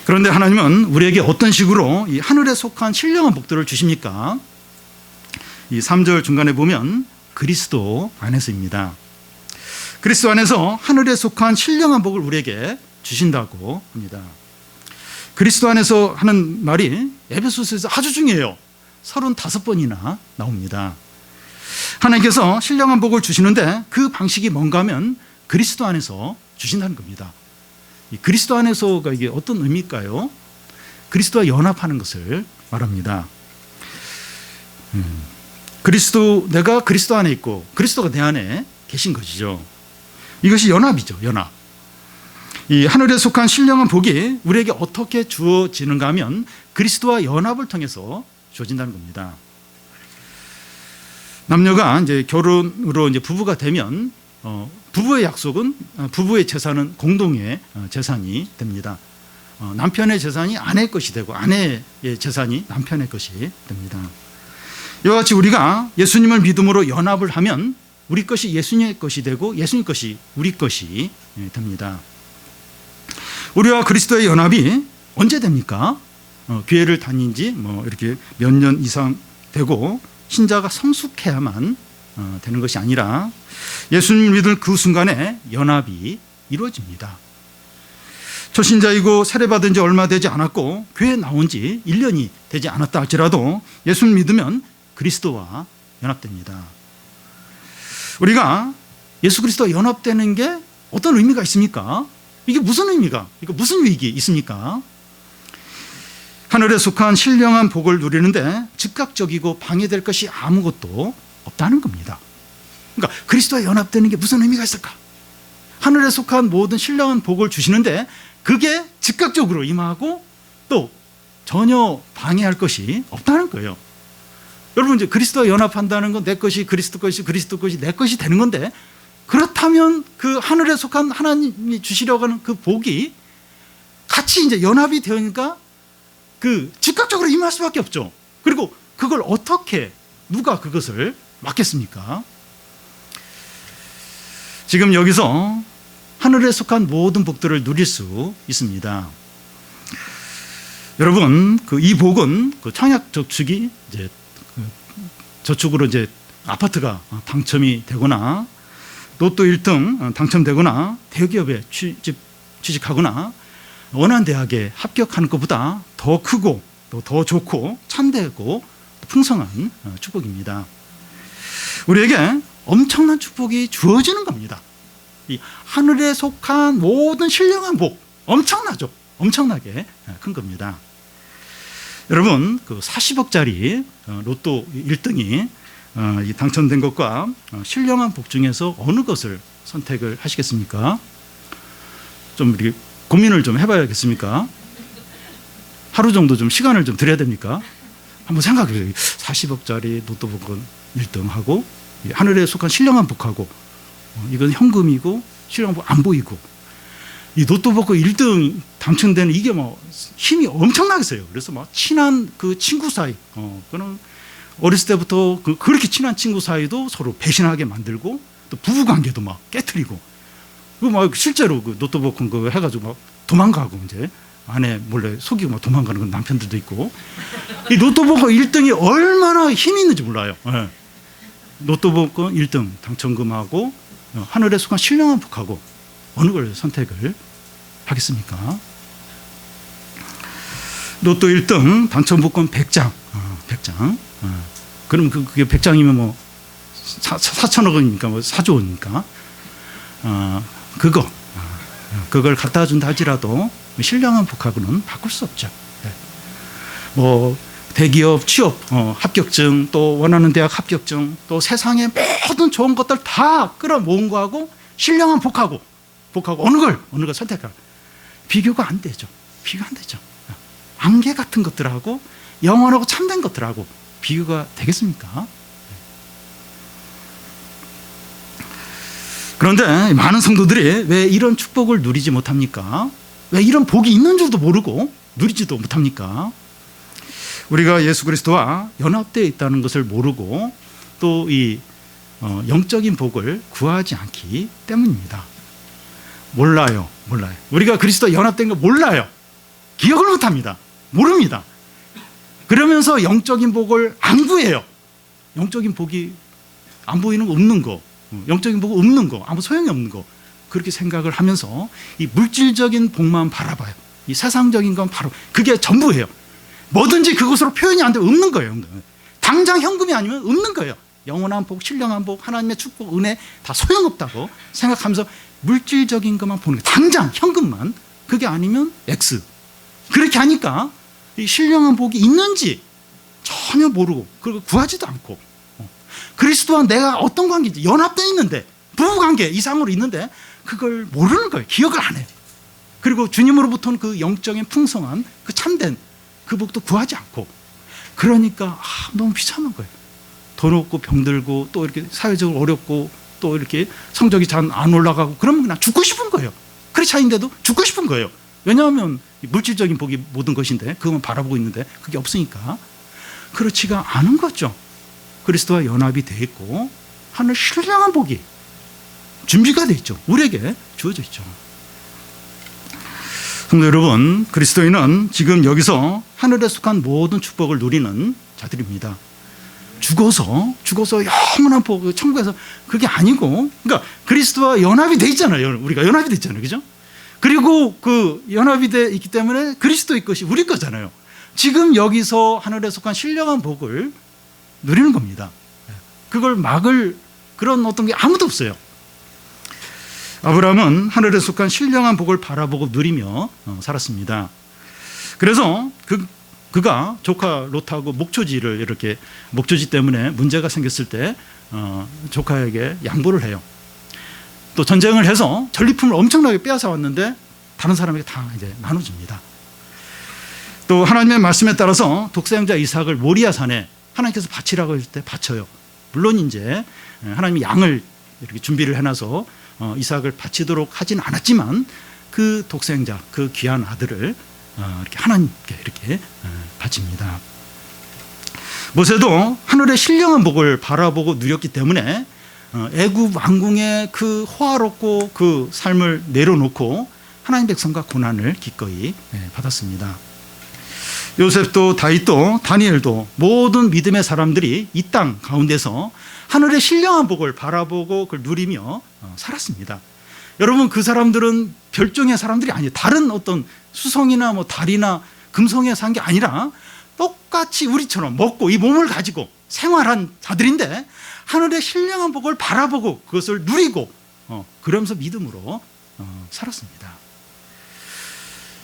그런데 하나님은 우리에게 어떤 식으로 이 하늘에 속한 신령한 복들을 주십니까? 이 3절 중간에 보면 그리스도 안에서입니다. 그리스도 안에서 하늘에 속한 신령한 복을 우리에게 주신다고 합니다. 그리스도 안에서 하는 말이 에베소서에서 아주 중요해요. 35번이나 나옵니다. 하나님께서 신령한 복을 주시는데 그 방식이 뭔가 하면 그리스도 안에서 주신다는 겁니다. 이 그리스도 안에서가 이게 어떤 의미일까요? 그리스도와 연합하는 것을 말합니다. 내가 그리스도 안에 있고 그리스도가 내 안에 계신 것이죠. 이것이 연합이죠. 연합. 이 하늘에 속한 신령한 복이 우리에게 어떻게 주어지는가 하면 그리스도와 연합을 통해서 주어진다는 겁니다. 남녀가 이제 결혼으로 이제 부부가 되면 부부의 약속은 부부의 재산은 공동의 재산이 됩니다. 남편의 재산이 아내의 것이 되고 아내의 재산이 남편의 것이 됩니다. 이와 같이 우리가 예수님을 믿음으로 연합을 하면 우리 것이 예수님의 것이 되고 예수님 것이 우리 것이 됩니다. 우리와 그리스도의 연합이 언제 됩니까? 교회를 다닌 지 이렇게 몇 년 이상 되고 신자가 성숙해야만 되는 것이 아니라 예수님을 믿을 그 순간에 연합이 이루어집니다. 초신자이고 세례받은 지 얼마 되지 않았고 교회에 나온 지 1년이 되지 않았다 할지라도 예수를 믿으면 그리스도와 연합됩니다. 우리가 예수 그리스도와 연합되는 게 어떤 의미가 있습니까? 이게 무슨 의미가, 이거 무슨 유익이 있습니까? 하늘에 속한 신령한 복을 누리는데 즉각적이고 방해될 것이 아무것도 없다는 겁니다. 그러니까 그리스도와 연합되는 게 무슨 의미가 있을까? 하늘에 속한 모든 신령한 복을 주시는데 그게 즉각적으로 임하고 또 전혀 방해할 것이 없다는 거예요. 여러분, 이제 그리스도와 연합한다는 건 내 것이 그리스도 것이 그리스도 것이 내 것이 되는 건데, 그렇다면 그 하늘에 속한 하나님이 주시려고 하는 그 복이 같이 이제 연합이 되니까 그 즉각적으로 임할 수밖에 없죠. 그리고 그걸 어떻게 누가 그것을 막겠습니까? 지금 여기서 하늘에 속한 모든 복들을 누릴 수 있습니다. 여러분, 이 복은 그 청약 저축이 이제 저축으로 이제 아파트가 당첨이 되거나 로또 1등 당첨되거나 대기업에 취직하거나 원하는 대학에 합격하는 것보다 더 크고 또 더 좋고 참되고 풍성한 축복입니다. 우리에게 엄청난 축복이 주어지는 겁니다. 이 하늘에 속한 모든 신령한 복, 엄청나죠. 엄청나게 큰 겁니다. 여러분, 그 40억짜리 로또 1등이 당첨된 것과 신령한 복 중에서 어느 것을 선택을 하시겠습니까? 좀 이렇게 고민을 좀 해봐야겠습니까? 하루 정도 좀 시간을 좀 드려야 됩니까? 한번 생각해보세요. 40억짜리 로또 복은 1등하고 하늘에 속한 신령한 복하고 이건 현금이고 신령한 복 안 보이고 이 로또 복고 1등 당첨되는 이게 뭐 힘이 엄청나게 세요. 그래서 막 친한 그 친구 사이, 그는 어렸을 때부터 그렇게 친한 친구 사이도 서로 배신하게 만들고 또 부부 관계도 막 깨트리고 그 막 실제로 그 로또 복권 그거 해가지고 막 도망가고 이제 아내 몰래 속이고 막 도망가는 건 남편들도 있고 이 로또 복권 1등이 얼마나 힘이 있는지 몰라요. 네. 로또 복권 1등 당첨금하고 하늘에 속한 신령한 복하고 어느 걸 선택을 하겠습니까? 로또 1등 당첨 복권 100장. 100장. 그럼 그게 100장이면 뭐 4천억 원이니까 뭐 4조 원이니까. 그걸 갖다 준다 할지라도 신령한 복하고는 바꿀 수 없죠. 네. 뭐 대기업 취업 합격증, 또 원하는 대학 합격증, 또 세상의 모든 좋은 것들 다 끌어모은 거하고 신령한 복하고 어느 걸 선택할 비교가 안 되죠. 비교가 안 되죠. 안개 같은 것들하고 영원하고 참된 것들하고 비교가 되겠습니까? 그런데 많은 성도들이 왜 이런 축복을 누리지 못합니까? 왜 이런 복이 있는 줄도 모르고 누리지도 못합니까? 우리가 예수 그리스도와 연합되어 있다는 것을 모르고 또 이 영적인 복을 구하지 않기 때문입니다. 몰라요. 우리가 그리스도와 연합된 거 몰라요. 기억을 못합니다. 모릅니다. 그러면서 영적인 복을 안 구해요. 영적인 복이 안 보이는 거, 없는 거, 영적인 복 없는 거, 아무 소용이 없는 거, 그렇게 생각을 하면서 이 물질적인 복만 바라봐요. 이 세상적인 건 바로 그게 전부예요. 뭐든지 그것으로 표현이 안 되면 없는 거예요. 당장 현금이 아니면 없는 거예요. 영원한 복, 신령한 복, 하나님의 축복, 은혜 다 소용없다고 생각하면서 물질적인 것만 보는 거예요. 당장 현금만. 그게 아니면 X. 그렇게 하니까 이 신령한 복이 있는지 전혀 모르고 그리고 구하지도 않고 그리스도와 내가 어떤 관계인지 연합되어 있는데 부부관계 이상으로 있는데 그걸 모르는 거예요. 기억을 안 해요. 그리고 주님으로부터는 그 영적인 풍성한 그 참된 그 복도 구하지 않고 그러니까 너무 비참한 거예요. 돈 없고 병들고 또 이렇게 사회적으로 어렵고 또 또 이렇게 성적이 잘 안 올라가고 그러면 그냥 죽고 싶은 거예요. 크리스찬인데도 죽고 싶은 거예요. 왜냐하면 물질적인 복이 모든 것인데 그것만 바라보고 있는데 그게 없으니까. 그렇지가 않은 거죠. 그리스도와 연합이 돼 있고 하늘 신령한 복이 준비가 돼 있죠. 우리에게 주어져 있죠. 성도 여러분, 그리스도인은 지금 여기서 하늘에 속한 모든 축복을 누리는 자들입니다. 죽어서 영원한 복, 천국에서 그게 아니고, 그러니까 그리스도와 연합이 돼 있잖아요. 우리가 연합이 돼 있잖아요. 그죠? 그리고 그 연합이 돼 있기 때문에 그리스도의 것이 우리 거잖아요. 지금 여기서 하늘에 속한 신령한 복을 누리는 겁니다. 그걸 막을 그런 어떤 게 아무도 없어요. 아브라함은 하늘에 속한 신령한 복을 바라보고 누리며 살았습니다. 그래서 그가 조카 롯하고 목초지 때문에 문제가 생겼을 때 조카에게 양보를 해요. 또 전쟁을 해서 전리품을 엄청나게 빼앗아 왔는데 다른 사람에게 다 이제 나눠줍니다. 또 하나님의 말씀에 따라서 독생자 이삭을 모리아산에 하나님께서 바치라고 할 때 바쳐요. 물론 이제 하나님이 양을 이렇게 준비를 해놔서 이삭을 바치도록 하진 않았지만 그 독생자, 그 귀한 아들을 이렇게 하나님께 이렇게 바칩니다. 모세도 하늘의 신령한 복을 바라보고 누렸기 때문에 애굽 왕궁의 그 호화롭고 그 삶을 내려놓고 하나님 백성과 고난을 기꺼이 받았습니다. 요셉도 다윗도 다니엘도 모든 믿음의 사람들이 이 땅 가운데서 하늘의 신령한 복을 바라보고 그걸 누리며 살았습니다. 여러분, 그 사람들은 별종의 사람들이 아니에요. 다른 어떤 수성이나 뭐 달이나 금성에 산 게 아니라 똑같이 우리처럼 먹고 이 몸을 가지고 생활한 자들인데 하늘의 신령한 복을 바라보고 그것을 누리고 그러면서 믿음으로 살았습니다.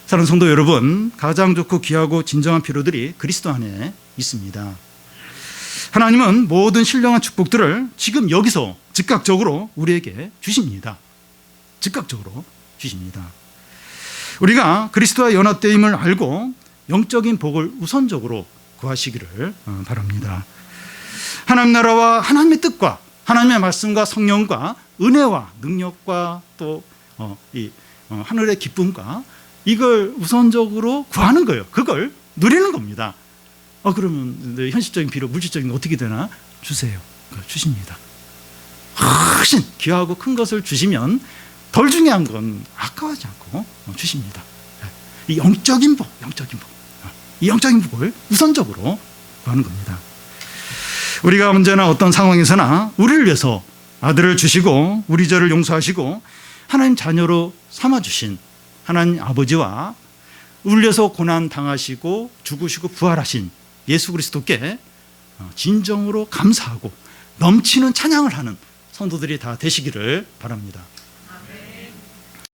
사랑하는 성도 여러분, 가장 좋고 귀하고 진정한 필요들이 그리스도 안에 있습니다. 하나님은 모든 신령한 축복들을 지금 여기서 즉각적으로 우리에게 주십니다. 즉각적으로 주십니다. 우리가 그리스도와 연합됨을 알고 영적인 복을 우선적으로 구하시기를 바랍니다. 하나님 나라와 하나님의 뜻과 하나님의 말씀과 성령과 은혜와 능력과 또 하늘의 기쁨과 이걸 우선적으로 구하는 거예요. 그걸 누리는 겁니다. 그러면 현실적인 필요, 물질적인 거 어떻게 되나? 주세요. 주십니다. 훨씬 귀하고 큰 것을 주시면 덜 중요한 건 아까워하지 않고 주십니다. 이 영적인 복, 이 영적인 복을 우선적으로 구하는 겁니다. 우리가 언제나 어떤 상황에서나 우리를 위해서 아들을 주시고 우리 죄를 용서하시고 하나님 자녀로 삼아주신 하나님 아버지와 우리를 위해서 고난 당하시고 죽으시고 부활하신 예수 그리스도께 진정으로 감사하고 넘치는 찬양을 하는 성도들이 다 되시기를 바랍니다.